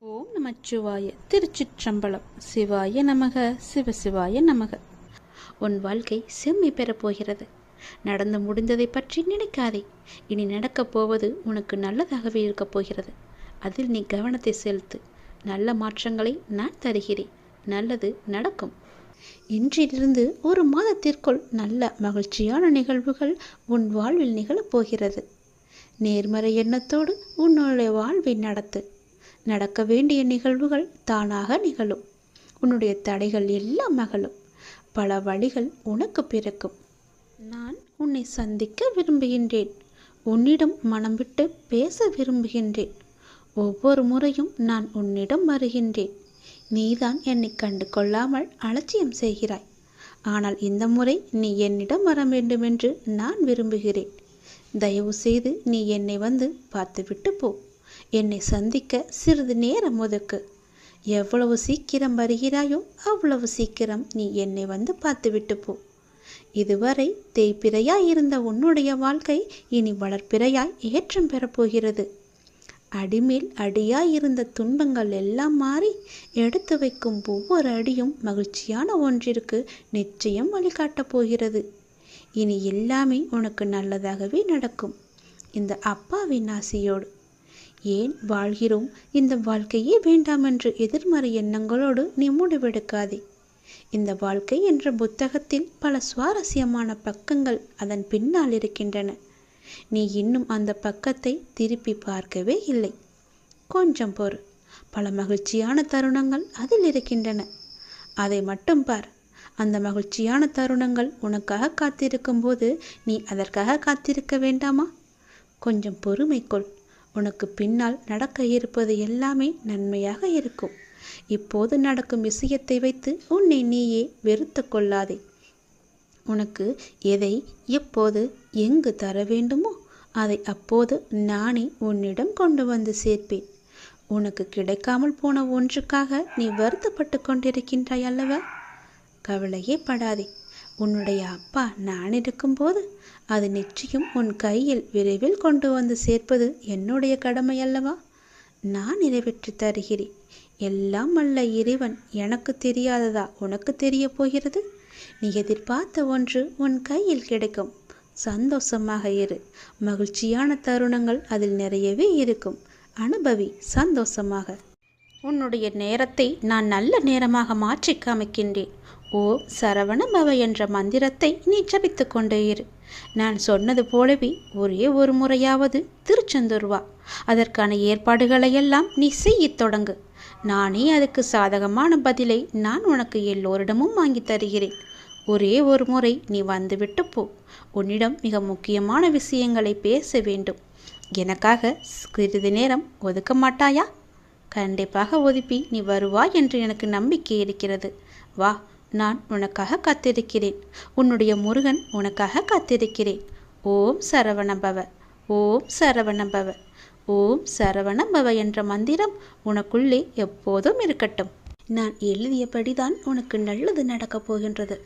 ஓம் நமச்சிவாய. திருச்சிற்றம்பலம். சிவாய நமக, சிவசிவாய நமக. உன் வாழ்க்கை செம்மை பெறப்போகிறது. நடந்து முடிந்ததை பற்றி நினைக்காதே. இனி நடக்கப் போவது உனக்கு நல்லதாகவே இருக்கப் போகிறது. அதில் நீ கவனத்தை செலுத்து. நல்ல மாற்றங்களை நான் தருகிறேன். நல்லது நடக்கும். இன்றிலிருந்து ஒரு மாதத்திற்குள் நல்ல மகிழ்ச்சியான நிகழ்வுகள் உன் வாழ்வில் நிகழப்போகிறது. நேர்மறை எண்ணத்தோடு உன்னுடைய வாழ்வை நடத்து. நடக்க வேண்டிய நிகழ்வுகள் தானாக நிகழும். உன்னுடைய தடைகள் எல்லாம் அகலும். பல வழிகள் உனக்கு பிறக்கும். நான் உன்னை சந்திக்க விரும்புகின்றேன். உன்னிடம் மனம் விட்டு பேச விரும்புகின்றேன். ஒவ்வொரு முறையும் நான் உன்னிடம் வருகின்றேன். நீதான் என்னை கண்டு கொள்ளாமல் அலட்சியம் செய்கிறாய். ஆனால் இந்த முறை நீ என்னிடம் வர வேண்டுமென்று நான் விரும்புகிறேன். தயவு செய்து நீ என்னை வந்து பார்த்துவிட்டு போ. என்னை சந்திக்க சிறிது நேரம் ஒதுக்கு. எவ்வளவு சீக்கிரம் வருகிறாயோ அவ்வளவு சீக்கிரம் நீ என்னை வந்து பார்த்துவிட்டு போ. இதுவரை தேய்பிறையாய் இருந்த உன்னுடைய வாழ்க்கை இனி வளர்ப்பிறையாய் ஏற்றம் பெறப்போகிறது. அடிமேல் அடியாய் இருந்த துன்பங்கள் எல்லாம் மாறி எடுத்து வைக்கும் ஒவ்வொரு அடியும் மகிழ்ச்சியான ஒன்றிற்கு நிச்சயம் வழிகாட்டப் போகிறது. இனி எல்லாமே உனக்கு நல்லதாகவே நடக்கும். இந்த அப்பாவின் ஆசையோடு. ஏன் வாழ்கிறோம், இந்த வாழ்க்கையே வேண்டாம் என்று எதிர்மறை எண்ணங்களோடு நீ முடிவெடுக்காதே. இந்த வாழ்க்கை என்ற புத்தகத்தில் பல சுவாரஸ்யமான பக்கங்கள் அதன் பின்னால் இருக்கின்றன. நீ இன்னும் அந்த பக்கத்தை திருப்பி பார்க்கவே இல்லை. கொஞ்சம் பொறு. பல மகிழ்ச்சியான தருணங்கள் அதில் இருக்கின்றன. அதை மட்டும் பார். அந்த மகிழ்ச்சியான தருணங்கள் உனக்காக காத்திருக்கும் போது நீ அதற்காக காத்திருக்க வேண்டாமா? கொஞ்சம் பொறுமை கொள். உனக்கு பின்னால் நடக்க இருப்பது எல்லாமே நன்மையாக இருக்கும். இப்போது நடக்கும் விஷயத்தை வைத்து உன்னை நீயே வெறுத்து கொள்ளாதே. உனக்கு எதை எப்போது எங்கு தர வேண்டுமோ அதை அப்போது நானே உன்னிடம் கொண்டு வந்து சேர்ப்பேன். உனக்கு கிடைக்காமல் போன ஒன்றுக்காக நீ வருத்தப்பட்டு கொண்டிருக்கின்றாய் அல்லவா? கவலையே படாதே. உன்னுடைய அப்பா நான் இருக்கும்போது அது நிச்சயம் உன் கையில் விரைவில் கொண்டு வந்து சேர்ப்பது என்னுடைய கடமை அல்லவா? நான் நிறைவேற்றி தருகிறேன். எல்லாம் அல்ல இறைவன் எனக்கு தெரியாததா உனக்கு தெரிய போகிறது? நீ எதிர்பார்த்த ஒன்று உன் கையில் கிடைக்கும். சந்தோஷமாக இரு. மகிழ்ச்சியான தருணங்கள் அதில் நிறையவே இருக்கும். அனுபவி சந்தோஷமாக. உன்னுடைய நேரத்தை நான் நல்ல நேரமாக மாற்றி காமிக்கின்றேன். ஓம் சரவண பவ என்ற மந்திரத்தை நீ ஜபித்து கொண்டே இரு. நான் சொன்னது போலவே ஒரே ஒரு முறையாவது திருச்செந்தூர் வா. அதற்கான ஏற்பாடுகளையெல்லாம் நீ செய்யத் தொடங்கு. நானே அதுக்கு சாதகமான பதிலை நான் உனக்கு எல்லோரிடமும் வாங்கி தருகிறேன். ஒரே ஒரு முறை நீ வந்துவிட்டு போ. உன்னிடம் மிக முக்கியமான விஷயங்களை பேச வேண்டும். எனக்காக சிறிது நேரம் ஒதுக்க மாட்டாயா? கண்டிப்பாக ஒதுப்பி நீ வருவாய் என்று எனக்கு நம்பிக்கை இருக்கிறது. வா, நான் உனக்காக காத்திருக்கிறேன். உன்னுடைய முருகன் உனக்காக காத்திருக்கிறேன். ஓம் சரவணபவ, ஓம் சரவணபவ, ஓம் சரவணபவ என்ற மந்திரம் உனக்குள்ளே எப்போதும் இருக்கட்டும். நான் எழுதியபடிதான் உனக்கு நல்லது நடக்கப் போகின்றது.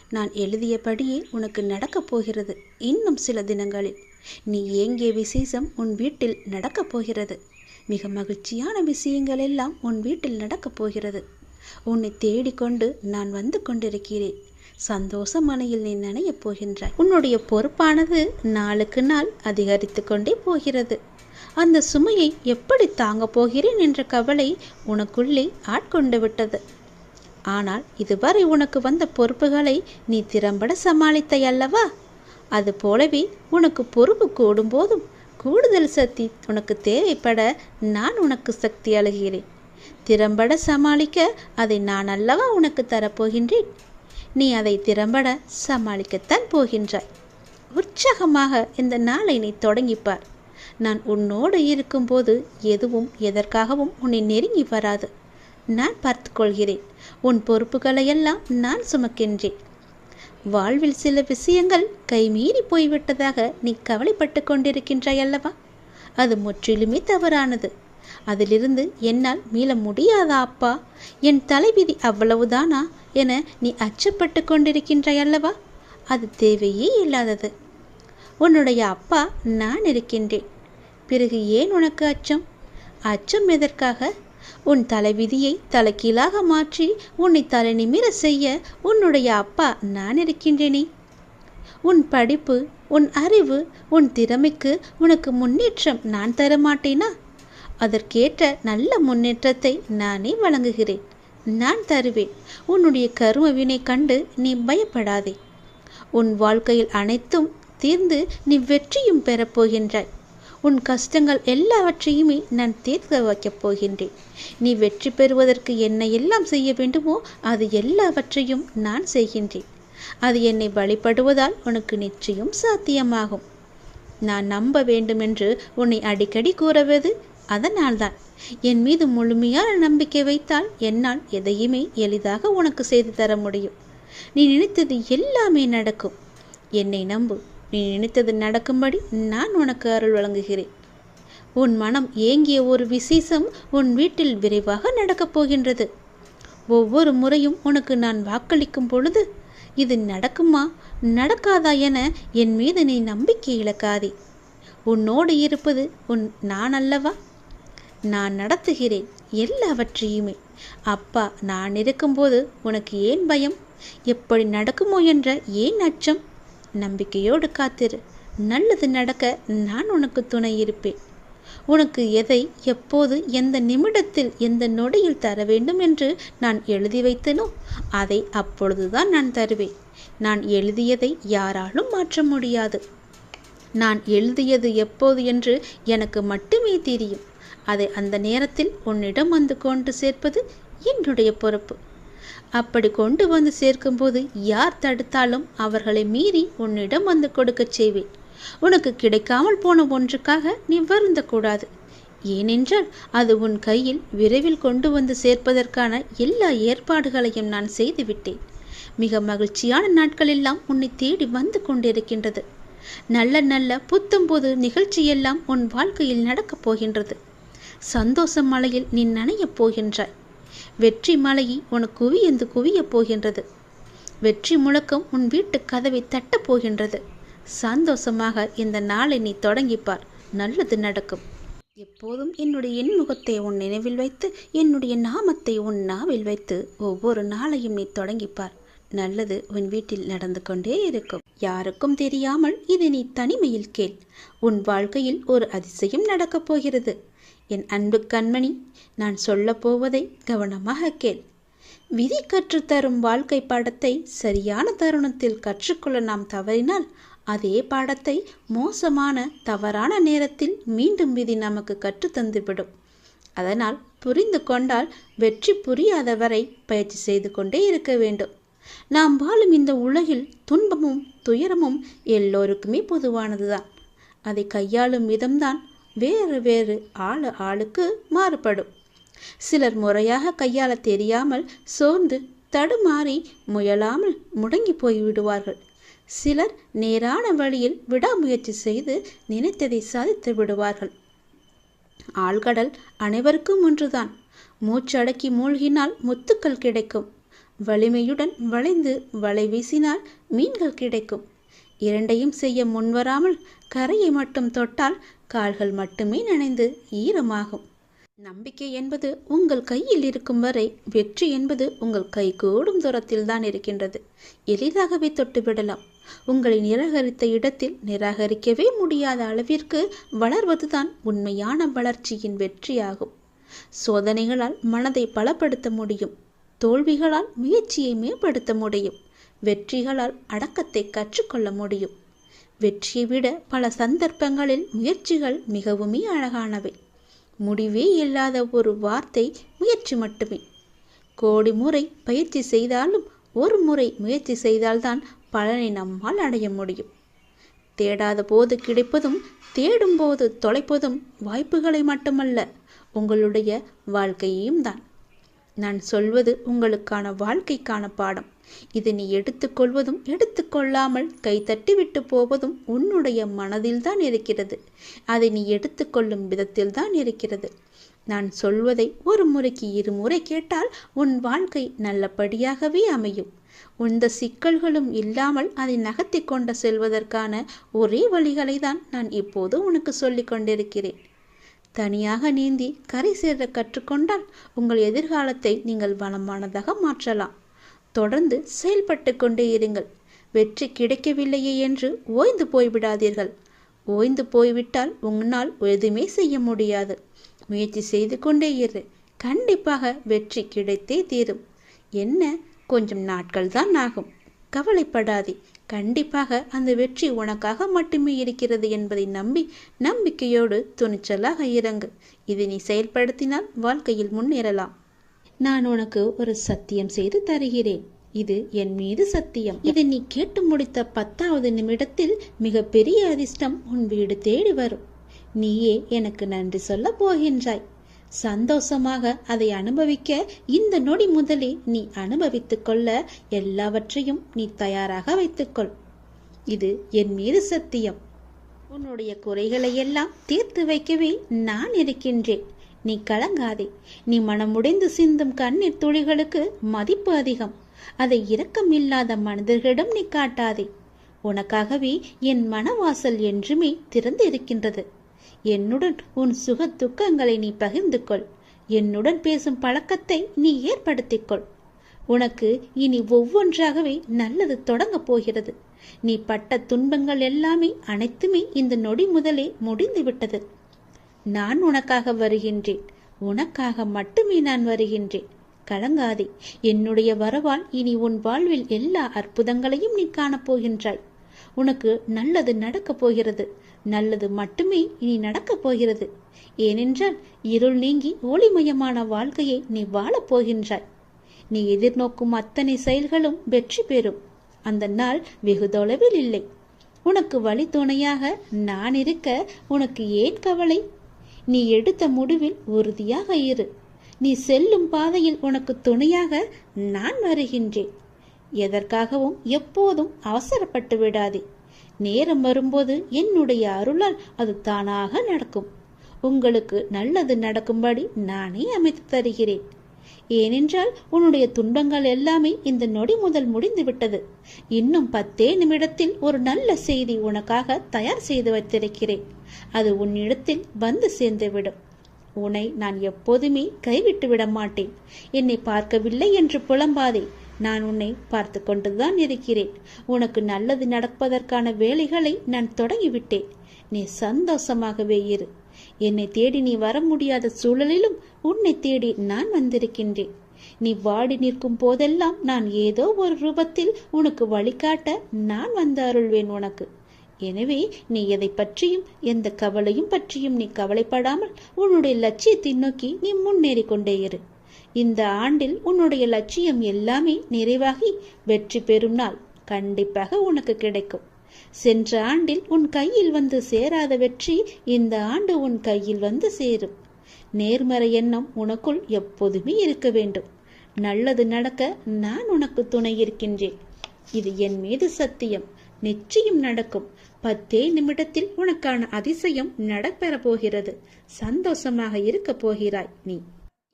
நான் எழுதியபடியே உனக்கு நடக்கப் போகிறது. இன்னும் சில தினங்களில் நீ ஏங்கிய விசேஷம் உன் வீட்டில் நடக்கப் போகிறது. மிக மகிழ்ச்சியான விஷயங்கள் எல்லாம் உன் வீட்டில் நடக்கப் போகிறது. உன்னை தேடிக்கொண்டு நான் வந்து கொண்டிருக்கிறேன். சந்தோஷ மனையில் நீ நனையப் போகின்றாய். உன்னுடைய பொறுப்பானது நாளுக்கு நாள் அதிகரித்து கொண்டே போகிறது. அந்த சுமையை எப்படி தாங்கப் போகிறேன் என்ற கவலை உனக்குள்ளே ஆட்கொண்டு விட்டது. ஆனால் இதுவரை உனக்கு வந்த பொறுப்புகளை நீ திறம்பட சமாளித்தாய் அல்லவா? அது போலவே உனக்கு பொறுப்பு கூடும் போதும் கூடுதல் சக்தி உனக்கு தேவைப்பட நான் உனக்கு சக்தி அளிக்கிறேன். திறம்பட சமாளிக்க அதை நான் அல்லவா உனக்கு தரப்போகின்றேன். நீ அதை திறம்பட சமாளிக்கத்தான் போகின்றாய். உற்சாகமாக இந்த நாளை நீ தொடங்கிப்பார். நான் உன்னோடு இருக்கும்போது எதுவும் எதற்காகவும் உன்னை நெருங்கி வராது. நான் பார்த்து கொள்கிறேன். உன் பொறுப்புகளையெல்லாம் நான் சுமக்கின்றேன். வாழ்வில் சில விஷயங்கள் கைமீறி போய்விட்டதாக நீ கவலைப்பட்டு கொண்டிருக்கின்றாய் அல்லவா? அது முற்றிலுமே தவறானது. அதிலிருந்து என்னால் மீள முடியாதா அப்பா? என் தலைவிதி அவ்வளவுதானா என நீ அச்சப்பட்டு கொண்டிருக்கின்றாய் அல்லவா? அது தேவையே இல்லாதது. உன்னுடைய அப்பா நான் இருக்கின்றேன். பிறகு ஏன் உனக்கு அச்சம்? அச்சம் எதற்காக? உன் தலைவிதியை தலைகீழாக மாற்றி உன்னை தலை நிமிர செய்ய உன்னுடைய அப்பா நான் இருக்கின்றேனே. உன் படிப்பு, உன் அறிவு, உன் திறமைக்கு உனக்கு முன்னேற்றம் நான் தரமாட்டேனா? அதற்கேற்ற நல்ல முன்னேற்றத்தை நானே வழங்குகிறேன், நான் தருவேன். உன்னுடைய கர்ம வினை கண்டு நீ பயப்படாதே. உன் வாழ்க்கையில் அனைத்தும் தீர்ந்து நீ வெற்றியும் பெறப்போகின்றாய். உன் கஷ்டங்கள் எல்லாவற்றையுமே நான் தீர்க்க வைக்கப் போகின்றேன். நீ வெற்றி பெறுவதற்கு என்ன எல்லாம் செய்ய வேண்டுமோ அது எல்லாவற்றையும் நான் செய்கின்றேன். அது என்னை வழிபடுவதால் உனக்கு நிச்சயம் சாத்தியமாகும். நான் நம்ப வேண்டுமென்று உன்னை அடிக்கடி கூறுவது அதனால்தான். என் மீது முழுமையான நம்பிக்கை வைத்தால் என்னால் எதையுமே எளிதாக உனக்கு செய்து தர முடியும். நீ நினைத்தது எல்லாமே நடக்கும். என்னை நம்பு. நீ நினைத்தது நடக்கும்படி நான் உனக்கு அருள் வழங்குகிறேன். உன் மனம் ஏங்கிய ஒரு விசேஷம் உன் வீட்டில் விரைவாக நடக்கப் போகின்றது. ஒவ்வொரு முறையும் உனக்கு நான் வாக்களிக்கும் பொழுது இது நடக்குமா நடக்காதா என என் மீது நீ நம்பிக்கை இழக்காதே. உன்னோடு இருப்பது நான் அல்லவா? நான் நடத்துகிறேன் எல்லாவற்றையுமே. அப்பா நான் இருக்கும்போது உனக்கு ஏன் பயம்? எப்படி நடக்குமோ என்ற ஏன் அச்சம்? நம்பிக்கையோடு காத்திரு. நல்லது நடக்க நான் உனக்கு துணை இருப்பேன். உனக்கு எதை எப்போது எந்த நிமிடத்தில் எந்த நொடியில் தர வேண்டும் என்று நான் எழுதி வைத்தனோ அதை அப்பொழுதுதான் நான் தருவேன். நான் எழுதியதை யாராலும் மாற்ற முடியாது. நான் எழுதியது எப்போது என்று எனக்கு மட்டுமே தெரியும். அதை அந்த நேரத்தில் உன்னிடம் வந்து கொண்டு சேர்ப்பது என்னுடைய பொறுப்பு. அப்படி கொண்டு வந்து சேர்க்கும்போது யார் தடுத்தாலும் அவர்களை மீறி உன்னிடம் வந்து கொடுக்கச் செய்வேன். உனக்கு கிடைக்காமல் போன ஒன்றுக்காக நீ வருந்தக்கூடாது. ஏனென்றால் அது உன் கையில் விரைவில் கொண்டு வந்து சேர்ப்பதற்கான எல்லா ஏற்பாடுகளையும் நான் செய்துவிட்டேன். மிக மகிழ்ச்சியான நாட்களெல்லாம் உன்னை தேடி வந்து கொண்டிருக்கின்றது. நல்ல நல்ல புத்தம்புது நிகழ்ச்சியெல்லாம் உன் வாழ்க்கையில் நடக்கப் போகின்றது. சந்தோஷ மலையில் நீ நனையப் போகின்றாய். வெற்றி மலையை உனக்கு குவியந்து குவியப் போகின்றது. வெற்றி முழக்கம் உன் வீட்டு கதவை தட்டப் போகின்றது. சந்தோஷமாக இந்த நாளை நீ தொடங்கிப்பார். நல்லது நடக்கும். எப்போதும் என்னுடைய எண்முகத்தை உன் நினைவில் வைத்து என்னுடைய நாமத்தை உன் நாவில் வைத்து ஒவ்வொரு நாளையும் நீ தொடங்கிப்பார். நல்லது உன் வீட்டில் நடந்து கொண்டே இருக்கும். யாருக்கும் தெரியாமல் இது நீ தனிமையில் கேள். உன் வாழ்க்கையில் ஒரு அதிசயம் நடக்கப் போகிறது. என் அன்பு கண்மணி, நான் சொல்லப் போவதை கவனமாக கேள். விதி கற்றுத்தரும் வாழ்க்கை பாடத்தை சரியான தருணத்தில் கற்றுக்கொள்ள நாம் தவறினால் அதே பாடத்தை மோசமான தவறான நேரத்தில் மீண்டும் விதி நமக்கு கற்றுத்தந்துவிடும். அதனால் புரிந்து கொண்டால் வெற்றி புரியாத வரை பயிற்சி செய்து கொண்டே இருக்க வேண்டும். நாம் வாழும் இந்த உலகில் துன்பமும் துயரமும் எல்லோருக்குமே பொதுவானதுதான். அதை கையாளும் விதம்தான் வேறு வேறு ஆளுக்கு மாறுபடும். சிலர் முறையாக கையாள தெரியாமல் சோர்ந்து தடுமாறி முயலாமல் முடங்கி போய்விடுவார்கள். சிலர் நேரான வழியில் விடாமுயற்சி செய்து நினைத்ததை சாதித்து விடுவார்கள். ஆழ்கடல் அனைவருக்கும் ஒன்றுதான். மூச்சடக்கி மூழ்கினால் முத்துக்கள் கிடைக்கும். வலிமையுடன் வளைந்து வலை வீசினால் மீன்கள் கிடைக்கும். இரண்டையும் செய்ய முன்வராமல் கரையை மட்டும் தொட்டால் கால்கள் மட்டுமே நனைந்து ஈரமாகும். நம்பிக்கை என்பது உங்கள் கையில் இருக்கும் வரை வெற்றி என்பது உங்கள் கைகூடும் தூரத்தில் தான் இருக்கின்றது. எளிதாகவே தொட்டுவிடலாம். உங்களை நிராகரித்த இடத்தில் நிராகரிக்கவே முடியாத அளவிற்கு வளர்வதுதான் உண்மையான வளர்ச்சியின் வெற்றியாகும். சோதனைகளால் மனதை பலப்படுத்த முடியும். தோல்விகளால் முயற்சியை மேம்படுத்த முடியும். வெற்றிகளால் அடக்கத்தை கற்றுக்கொள்ள முடியும். வெற்றியை விட பல சந்தர்ப்பங்களில் முயற்சிகள் மிகவுமே அழகானவை. முடிவே இல்லாத ஒரு வார்த்தை முயற்சி மட்டுமே. கோடி முறை பயிற்சி செய்தாலும் ஒரு முறை முயற்சி செய்தால்தான் பலனை நம்மால் அடைய முடியும். தேடாத போது கிடைப்பதும் தேடும் போது தொலைப்பதும் வாய்ப்புகளை மட்டுமல்ல, உங்களுடைய வாழ்க்கையையும் தான். நான் சொல்வது உங்களுக்கான வாழ்க்கைக்கான பாடம். இதை நீ எடுத்துக்கொள்வதும் எடுத்துக்கொள்ளாமல் கைத்தட்டி விட்டு போவதும் உன்னுடைய மனதில்தான் இருக்கிறது. அதை நீ எடுத்துக்கொள்ளும் விதத்தில்தான் இருக்கிறது. நான் சொல்வதை ஒரு முறைக்கு இருமுறை கேட்டால் உன் வாழ்க்கை நல்லபடியாகவே அமையும். எந்த சிக்கல்களும் இல்லாமல் அதை நகர்த்தி கொண்டு செல்வதற்கான ஒரே வழிகளை தான் நான் இப்போது உனக்கு சொல்லிக் கொண்டிருக்கிறேன். தனியாக நீந்தி கரை சேர கற்றுக்கொண்டால் உங்கள் எதிர்காலத்தை நீங்கள் வளமானதாக மாற்றலாம். தொடர்ந்து செயல்பட்டு கொண்டே இருங்கள். வெற்றி கிடைக்கவில்லையே என்று ஓய்ந்து போய்விடாதீர்கள். ஓய்ந்து போய்விட்டால் உங்களால் எதுவுமே செய்ய முடியாது. முயற்சி செய்து கொண்டே இரு. கண்டிப்பாக வெற்றி கிடைத்தே தீரும். என்ன, கொஞ்சம் நாட்கள் தான் ஆகும். கவலைப்படாதே. கண்டிப்பாக அந்த வெற்றி உனக்காக மட்டுமே இருக்கிறது என்பதை நம்பி நம்பிக்கையோடு துணிச்சலாக இறங்கு. இதை நீ செயல்படுத்தினால் வாழ்க்கையில் முன்னேறலாம். நான் உனக்கு ஒரு சத்தியம் செய்து தருகிறேன். இது என் மீது சத்தியம். இதை நீ கேட்டு முடித்த 10வது நிமிடத்தில் மிக பெரிய அதிர்ஷ்டம் உன் வீடு தேடி வரும். நீயே எனக்கு நன்றி சொல்ல போகின்றாய். சந்தோஷமாக அதை அனுபவிக்க இந்த நொடி முதலே நீ அனுபவித்துக் கொள்ள எல்லாவற்றையும் நீ தயாராக வைத்துக்கொள். இது என் மீது சத்தியம். உன்னுடைய குறைகளை எல்லாம் தீர்த்து வைக்கவே நான் இருக்கின்றேன். நீ கலங்காதே. நீ மனமுடைந்து சிந்தும் கண்ணீர் துளிகளுக்கு மதிப்பு அதிகம். அதை இரக்கம் இல்லாத மனிதர்களிடம் நீ காட்டாதே. உனக்காகவே என் மனவாசல் என்றுமே திறந்து இருக்கின்றது. என்னுடன் உன் சுக துக்கங்களை நீ பகிர்ந்து கொள். என்னுடன் பேசும் பழக்கத்தை நீ ஏற்படுத்திக்கொள். உனக்கு இனி ஒவ்வொன்றாகவே நல்லது தொடங்கப் போகிறது. நீ பட்ட துன்பங்கள் எல்லாமே அனைத்துமே இந்த நொடி முதலே முடிந்து விட்டது. நான் உனக்காக வருகின்றேன். உனக்காக மட்டுமே நான் வருகின்றேன். கலங்காதே. என்னுடைய வரவால் இனி உன் வாழ்வில் எல்லா அற்புதங்களையும் நீ காணப்போகின்றாய். உனக்கு நல்லது நடக்கப் போகிறது. நல்லது மட்டுமே இனி நடக்கப் போகிறது. ஏனென்றால் இருள் நீங்கி ஒளிமயமான வாழ்க்கையை நீ வாழப் போகின்றாய். நீ எதிர்நோக்கும் அத்தனை செயல்களும் வெற்றி பெறும். அந்த நாள் வெகு தொலைவில் இல்லை. உனக்கு வழி துணையாக நான் இருக்க உனக்கு ஏன் கவலை? நீ எடுத்த முடிவில் உறுதியாக இரு. நீ செல்லும் பாதையில் உனக்கு துணையாக நான் வருகின்றேன். எதற்காகவும் எப்போதும் அவசரப்பட்டு விடாதே. நேரம் வரும்போது என்னுடைய அருளால் அது தானாக நடக்கும். உங்களுக்கு நல்லது நடக்கும்படி நானே அமைத்து தருகிறேன். ஏனென்றால் உன்னுடைய துன்பங்கள் எல்லாமே இந்த நொடி முதல் முடிந்து விட்டது. இன்னும் 10 நிமிடத்தில் ஒரு நல்ல செய்தி உனக்காக தயார் செய்து வைத்திருக்கிறேன். அது உன்னிடத்தில் வந்து சேர்ந்துவிடும். உன்னை நான் எப்போதுமே கைவிட்டு விட மாட்டேன். என்னை பார்க்கவில்லை என்று புலம்பாதே. நான் உன்னை பார்த்து கொண்டுதான் இருக்கிறேன். உனக்கு நல்லது நடப்பதற்கான வேலைகளை நான் தொடங்கிவிட்டேன். நீ சந்தோஷமாகவே இரு. என்னை தேடி நீ வர முடியாத சூழலிலும் உன்னை தேடி நான் வந்திருக்கின்றேன். நீ வாடி நிற்கும் போதெல்லாம் நான் ஏதோ ஒரு ரூபத்தில் உனக்கு வழிகாட்ட நான் வந்து அருள்வேன் உனக்கு. எனவே நீ எதை பற்றியும் எந்த கவலையும் பற்றியும் நீ கவலைப்படாமல் உன்னுடைய லட்சியத்தை நோக்கி நீ முன்னேறி கொண்டே இரு. இந்த ஆண்டில் உன்னுடைய லட்சியம் எல்லாமே நிறைவாகி வெற்றி பெறும் நாள் கண்டிப்பாக உனக்கு கிடைக்கும். சென்ற ஆண்டில் உன் கையில் வந்து சேராத வெற்றி இந்த ஆண்டு உன் கையில் வந்து சேரும். நேர்மறை எண்ணம் உனக்குள் எப்போதுமே இருக்க வேண்டும். நல்லது நடக்க நான் உனக்கு துணை இருக்கின்றேன். இது என் மீது சத்தியம். நிச்சயம் நடக்கும். 10 நிமிடத்தில் உனக்கான அதிசயம் நடைபெற போகிறது. சந்தோஷமாக இருக்க போகிறாய். நீ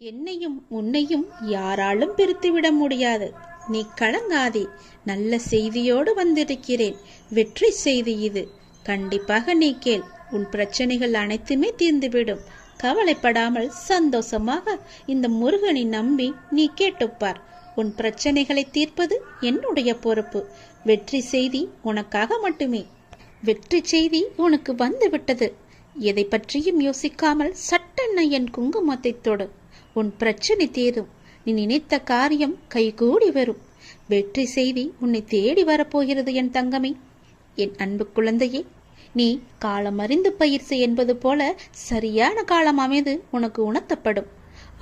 என்னையும் உன்னையும் யாராலும் பிரித்துவிட முடியாது. நீ கலங்காதே. நல்ல செய்தியோடு வந்திருக்கிறேன். வெற்றி செய்தி இது. கண்டிப்பாக நீ கேள். உன் பிரச்சனைகள் அனைத்துமே தீர்ந்துவிடும். கவலைப்படாமல் சந்தோஷமாக இந்த முருகனை நம்பி நீ கேட்டுப்பார். உன் பிரச்சனைகளை தீர்ப்பது என்னுடைய பொறுப்பு. வெற்றி செய்தி உனக்காக மட்டுமே. வெற்றி செய்தி உனக்கு வந்து விட்டது. எதை பற்றியும் யோசிக்காமல் சட்டென்ன என் குங்குமத்தை தொடு. உன் பிரச்சனை தீரும். நீ நினைத்த காரியம் கைகூடி வரும். வெற்றி செய்தி உன்னை தேடி வரப்போகிறது என் தங்கமே. என் அன்பு குழந்தையே, நீ காலம் அறிந்து பயிற்சி என்பது போல சரியான காலம் அமைது உனக்கு உணர்த்தப்படும்.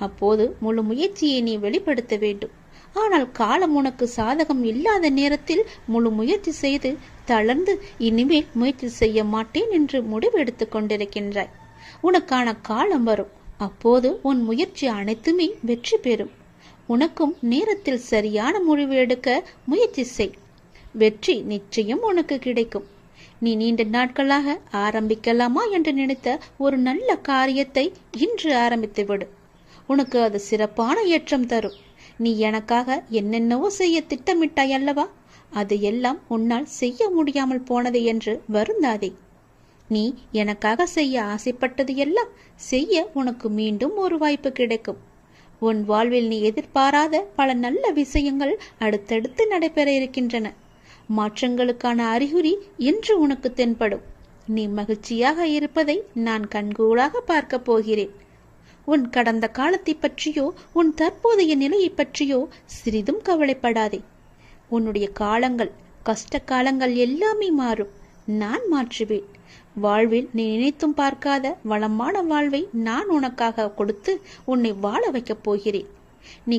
அப்போது முழு முயற்சியை நீ வெளிப்படுத்த வேண்டும். ஆனால் காலம் உனக்கு சாதகம் இல்லாத நேரத்தில் முழு முயற்சி செய்து தளர்ந்து இனிமேல் முயற்சி செய்ய மாட்டேன் என்று முடிவெடுத்துக் கொண்டிருக்கின்றாய். உனக்கான காலம் வரும். அப்போது உன் முயற்சி அனைத்துமே வெற்றி பெறும். உனக்கும் நேரத்தில் சரியான முடிவு எடுக்க முயற்சி செய். வெற்றி நிச்சயம் உனக்கு கிடைக்கும். நீ நீண்ட நாட்களாக ஆரம்பிக்கலாமா என்று நினைத்த ஒரு நல்ல காரியத்தை இன்று ஆரம்பித்து விடு. உனக்கு அது சிறப்பான ஏற்றம் தரும். நீ எனக்காக என்னென்னவோ செய்ய திட்டமிட்டாய் அல்லவா? அது எல்லாம் உன்னால் செய்ய முடியாமல் போனது என்று வருந்தாதே. நீ எனக்காக செய்ய ஆசைப்பட்டது எல்லாம் செய்ய உனக்கு மீண்டும் ஒரு வாய்ப்பு கிடைக்கும். உன் வாழ்வில் நீ எதிர்பாராத பல நல்ல விஷயங்கள் அடுத்தடுத்து நடைபெற இருக்கின்றன. மாற்றங்களுக்கான அறிகுறி இன்று உனக்கு தென்படும். நீ மகிழ்ச்சியாக இருப்பதை நான் கண்கூடாக பார்க்க போகிறேன். உன் கடந்த காலத்தை பற்றியோ உன் தற்போதைய நிலையை பற்றியோ சிறிதும் கவலைப்படாதே. உன்னுடைய காலங்கள், கஷ்ட காலங்கள் எல்லாமே மாறும். நான் மாற்றுவேன். வாழ்வில் நீ நினைத்தும் பார்க்காத வளமான வாழ்வை நான் உனக்காக கொடுத்து உன்னை வாழ வைக்கப் போகிறேன். நீ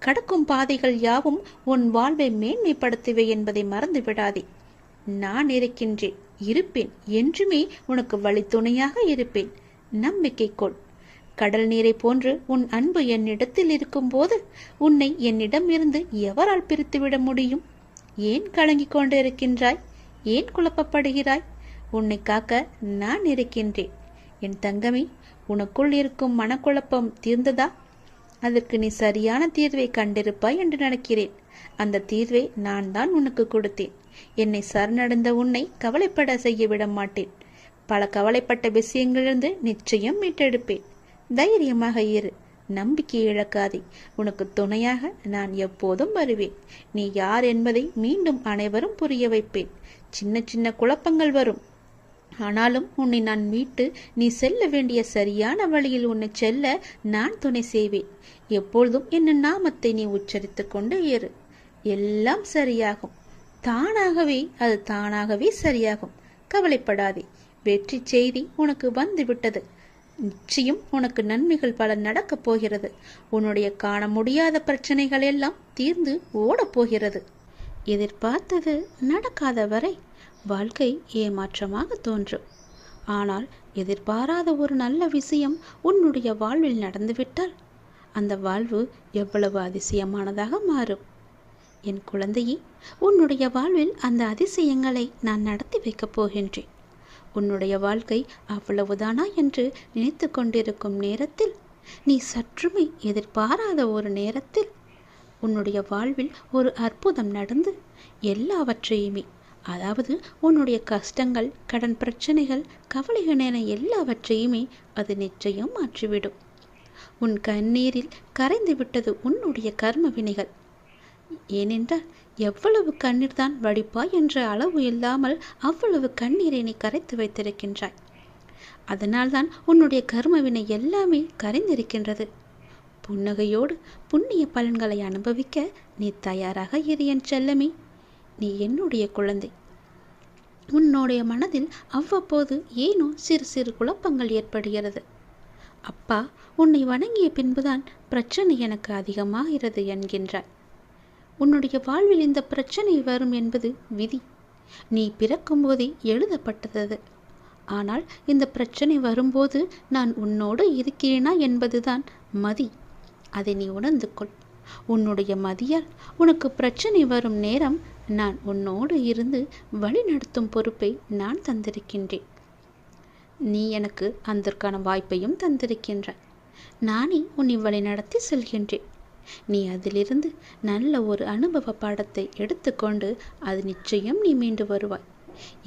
கடக்கும் பாதைகள் யாவும் உன் வாழ்வை மேன்மைப்படுத்துவே என்பதை மறந்து விடாதே. நான் இருக்கின்றேன், இருப்பேன், என்றுமே உனக்கு வழித்துணையாக இருப்பேன். நம்பிக்கை கொள். கடல் நீரை போன்று உன் அன்பு என்னிடத்தில் இருக்கும்போது உன்னை என்னிடம் இருந்து எவரால் பிரித்துவிட முடியும்? ஏன் கலங்கிக் கொண்டு இருக்கின்றாய்? ஏன் குழப்பப்படுகிறாய்? உன்னை காக்க நான் இருக்கின்றேன். என் தங்கமே, உனக்குள் இருக்கும் மனக்குழப்பம் தீர்ந்ததா? அதற்கு நீ சரியான தீர்வை கண்டிருப்பாய் என்று நினைக்கிறேன். அந்த தீர்வை நான் தான் உனக்கு கொடுத்தேன். என்னை சரணடைந்த உன்னை கவலைப்பட செய்ய விட மாட்டேன். பல கவலைப்பட்ட விஷயங்களிலிருந்து நிச்சயம் மீட்டெடுப்பேன். தைரியமாக இரு, நம்பிக்கை இழக்காதே. உனக்கு துணையாக நான் எப்போதும் வருவேன். நீ யார் என்பதை மீண்டும் அனைவரும் புரிய வைப்பேன். சின்ன சின்ன குழப்பங்கள் வரும், ஆனாலும் உன்னை நான் மீட்டு நீ செல்ல வேண்டிய சரியான வழியில் உன்னை செல்ல நான் துணை செய்வேன். எப்பொழுதும் என் நாமத்தை நீ உச்சரித்துக் கொண்டு இரு. எல்லாம் சரியாகும். அது தானாகவே சரியாகும். கவலைப்படாதே. வெற்றி செய்தி உனக்கு வந்து விட்டது. நிச்சயம் உனக்கு நன்மைகள் பல நடக்கப் போகிறது. உன்னுடைய காண முடியாத பிரச்சனைகள் எல்லாம் தீர்ந்து ஓடப் போகிறது. எதிர்பார்த்தது நடக்காத வரை வாழ்க்கை ஏமாற்றமாக தோன்றும். ஆனால் எதிர்பாராத ஒரு நல்ல விஷயம் உன்னுடைய வாழ்வில் நடந்துவிட்டால் அந்த வாழ்வு எவ்வளவு அதிசயமானதாக மாறும். என் குழந்தையே, உன்னுடைய வாழ்வில் அந்த அதிசயங்களை நான் நடத்தி வைக்கப் போகின்றேன். உன்னுடைய வாழ்க்கை அவ்வளவுதானா என்று நினைத்து கொண்டிருக்கும் நேரத்தில், நீ சற்றுமே எதிர்பாராத ஒரு நேரத்தில் உன்னுடைய வாழ்வில் ஒரு அற்புதம் நடந்து எல்லாவற்றையுமே, அதாவது உன்னுடைய கஷ்டங்கள், கடன் பிரச்சனைகள், கவலைகள் என எல்லாவற்றையுமே அது நிச்சயம் மாற்றிவிடும். உன் கண்ணீரில் கரைந்து விட்டது உன்னுடைய கர்ம வினைகள். ஏனென்றால் எவ்வளவு கண்ணீர் தான் வடிப்பாய் என்ற அளவு இல்லாமல் அவ்வளவு கண்ணீரை நீ கரைத்து வைத்திருக்கின்றாய். அதனால்தான் உன்னுடைய கர்மவினை எல்லாமே கரைந்திருக்கின்றது. புன்னகையோடு புண்ணிய பலன்களை அனுபவிக்க நீ தயாராக இரு என் செல்லமே. நீ என்னுடைய குழந்தை. உன்னுடைய மனதில் அவ்வப்போது ஏனோ சிறு சிறு குழப்பங்கள் ஏற்படுகிறது. அப்பா, உன்னை வணங்கிய பின்புதான் பிரச்சனை எனக்கு அதிகமாகிறது என்கின்றாய். உன்னுடைய வாழ்வில் இந்த பிரச்சனை வரும் என்பது விதி. நீ பிறக்கும் போதே எழுதப்பட்டது. ஆனால் இந்த பிரச்சனை வரும்போது நான் உன்னோடு இருக்கிறேனா என்பதுதான் மதி. அதை நீ உணர்ந்து கொள். உன்னுடைய மதியால் உனக்கு பிரச்சனை வரும் நேரம் நான் உன்னோடு இருந்து வழி நடத்தும் பொறுப்பை நான் தந்திருக்கின்றேன். நீ எனக்கு அதற்கான வாய்ப்பையும் தந்திருக்கின்றாய். நானே உன்னை வழி நடத்தி செல்கின்றேன். நீ அதிலிருந்து நல்ல ஒரு அனுபவ பாடத்தை எடுத்துக்கொண்டு அது நிச்சயம் நீ மீண்டு வருவாய்.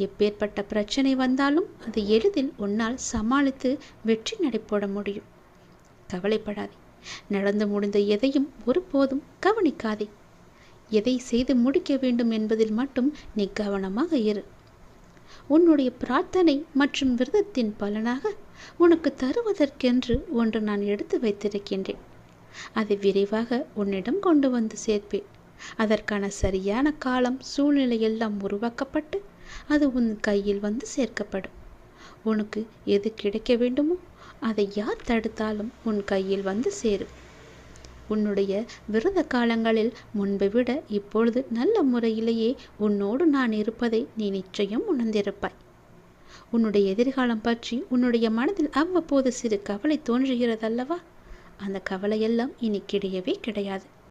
எப்பேற்பட்ட பிரச்சனை வந்தாலும் அதை எளிதில் உன்னால் சமாளித்து வெற்றி நடைபோட முடியும். கவலைப்படாதே. நடந்து முடிந்த எதையும் ஒருபோதும் கவனிக்காதே. எதை செய்து முடிக்க வேண்டும் என்பதில் மட்டும் நீ கவனமாக இரு. உன்னுடைய பிரார்த்தனை மற்றும் விரதத்தின் பலனாக உனக்கு தருவதற்கென்று ஒன்று நான் எடுத்து வைத்திருக்கின்றேன். அதை விரைவாக உன்னிடம் கொண்டு வந்து சேர்ப்பேன். அதற்கான சரியான காலம், சூழ்நிலை எல்லாம் உருவாக்கப்பட்டு அது உன் கையில் வந்து சேர்க்கப்படும். உனக்கு எது கிடைக்க வேண்டுமோ அதை யார் தடுத்தாலும் உன் கையில் வந்து சேரும். உன்னுடைய விரத காலங்களில் முன்பை விட இப்பொழுது நல்ல முறையிலேயே உன்னோடு நான் இருப்பதை நீ நிச்சயம் உணர்ந்திருப்பாய். உன்னுடைய எதிர்காலம் பற்றி உன்னுடைய மனதில் அவ்வப்போது சிறு கவலை தோன்றுகிறதல்லவா? அந்த கவலையெல்லாம் இனி கிடையவே கிடையாது.